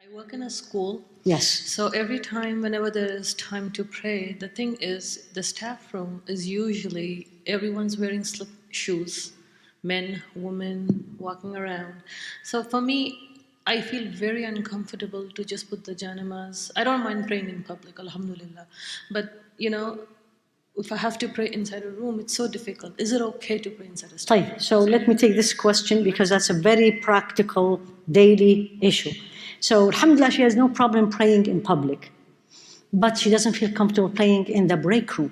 I work in a school. Yes. So every time, whenever there is time to pray, the thing is, the staff room is usually everyone's wearing slip shoes, men, women, walking around. So for me, I feel very uncomfortable to just put the janamas. I don't mind praying in public, alhamdulillah. But, if I have to pray inside a room, it's so difficult. Is it okay to pray inside a staff room? So let me take this question because that's a very practical daily issue. So alhamdulillah, she has no problem praying in public, but she doesn't feel comfortable praying in the break room.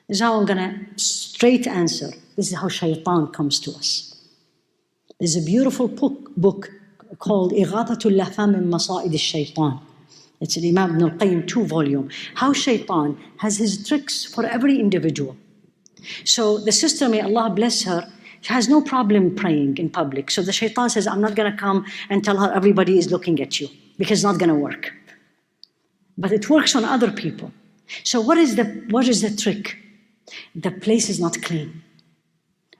This is how I'm gonna straight answer. This is how shaitan comes to us. There's a beautiful book called Ighathatul Lahfam min Masa'id al-Shaytan. It's an Imam Ibn al-Qayyim 2-volume. How shaitan has his tricks for every individual. So the sister, may Allah bless her, she has no problem praying in public. So the shaitan says, I'm not gonna come and tell her everybody is looking at you, because it's not gonna work. But it works on other people. So what is the trick? The place is not clean.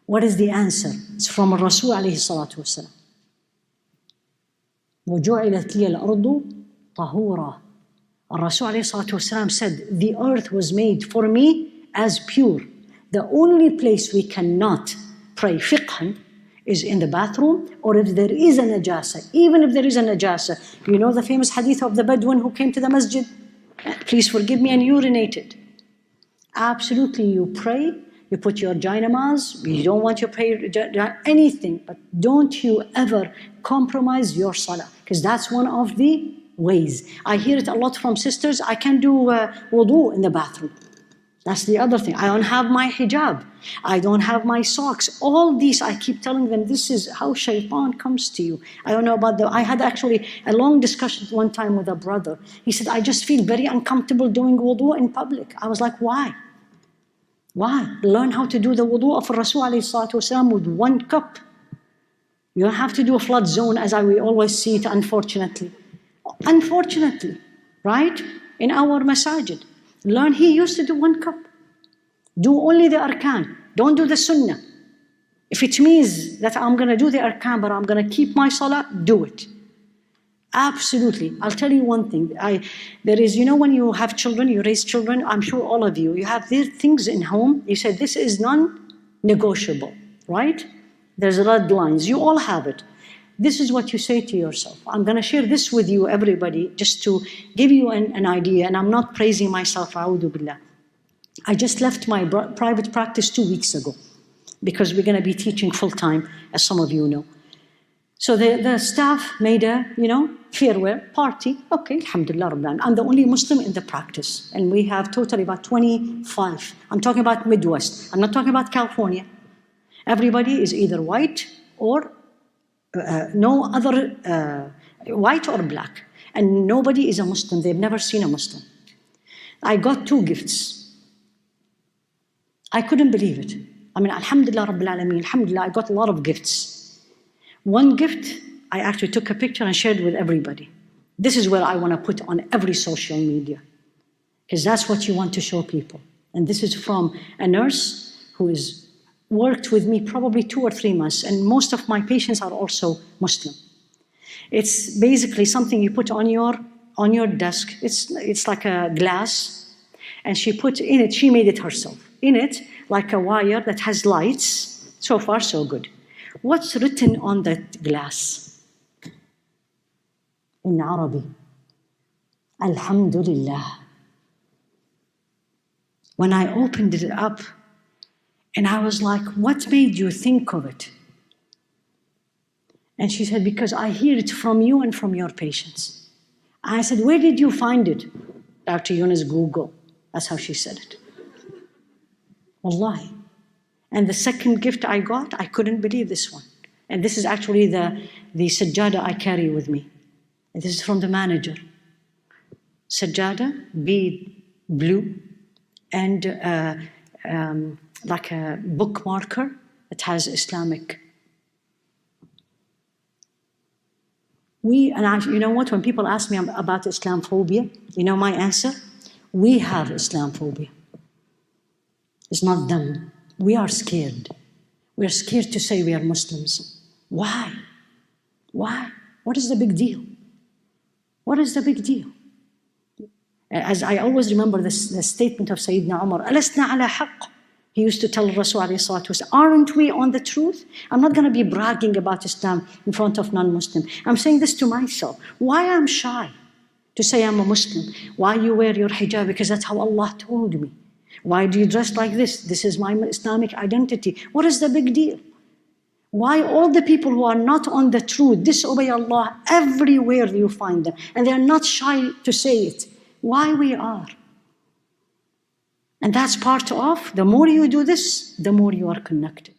What is the answer? It's from Rasul alayhi salatu wasalam. وَجُعِلَتْ لِيَ الْأَرْضُ طَهُورًا. Rasul alayhi salatu wasalam said, the earth was made for me as pure. The only place we cannot pray fiqhan is in the bathroom, or if there is a najasa. Even if there is a najasa, you know the famous hadith of the Bedouin who came to the masjid? Please forgive me, and urinated. Absolutely, you pray, you put your janamas, you don't want your prayer, anything, but don't you ever compromise your salah, because that's one of the ways. I hear it a lot from sisters, I can do wudu in the bathroom. That's the other thing. I don't have my hijab. I don't have my socks. All these, I keep telling them, this is how shaitan comes to you. I don't know about I had actually a long discussion one time with a brother. He said, I just feel very uncomfortable doing wudu in public. I was like, why? Why? Learn how to do the wudu of Rasul alayhi salatu wasalam with 1 cup. You don't have to do a flood zone as we always see it, unfortunately. Unfortunately, right? In our masajid. Learn, he used to do 1 cup. Do only the arkan. Don't do the sunnah. If it means that I'm going to do the arkan, but I'm going to keep my salah, do it. Absolutely. I'll tell you one thing. There is, when you have children, you raise children, I'm sure all of you have their things in home. You said, this is non-negotiable, right? There's red lines. You all have it. This is what you say to yourself. I'm going to share this with you, everybody, just to give you an idea. And I'm not praising myself, a'udhu billah. I just left my private practice 2 weeks ago because we're going to be teaching full-time, as some of you know. So the staff made a, farewell party. Okay, alhamdulillah, Rabban. I'm the only Muslim in the practice. And we have totally about 25. I'm talking about Midwest. I'm not talking about California. Everybody is either white or no other, white or black. And nobody is a Muslim. They've never seen a Muslim. I got 2 gifts. I couldn't believe it. I mean, alhamdulillah, Rabbil Alameen, alhamdulillah, I got a lot of gifts. 1 gift, I actually took a picture and shared with everybody. This is where I want to put on every social media, because that's what you want to show people. And this is from a nurse who is worked with me probably 2 or 3 months, and most of my patients are also Muslim. It's basically something you put on your desk. It's like a glass, and she put in it, she made it herself, in it like a wire that has lights. So far, so good. What's written on that glass? In Arabic. Alhamdulillah. When I opened it up, and I was like, what made you think of it? And she said, because I hear it from you and from your patients. I said, where did you find it? Dr. Younis, Google. That's how she said it. Wallahi. And the second gift I got, I couldn't believe this one. And this is actually the sajjada I carry with me. And this is from the manager. Sajjada, bead blue, and like a bookmarker that has Islamic. You know what, when people ask me about Islamophobia, you know my answer? We have Islamophobia. It's not them. We are scared. We're scared to say we are Muslims. Why? Why? What is the big deal? What is the big deal? As I always remember the statement of Sayyidina Umar, أَلَسْنَا عَلَى حَقٍّ. He used to tell Rasul alayhi salatu wasalam, aren't we on the truth? I'm not going to be bragging about Islam in front of non-Muslims. I'm saying this to myself. Why I'm shy to say I'm a Muslim? Why you wear your hijab? Because that's how Allah told me. Why do you dress like this? This is my Islamic identity. What is the big deal? Why all the people who are not on the truth disobey Allah everywhere you find them, and they are not shy to say it? Why we are? And that's part of, the more you do this, the more you are connected.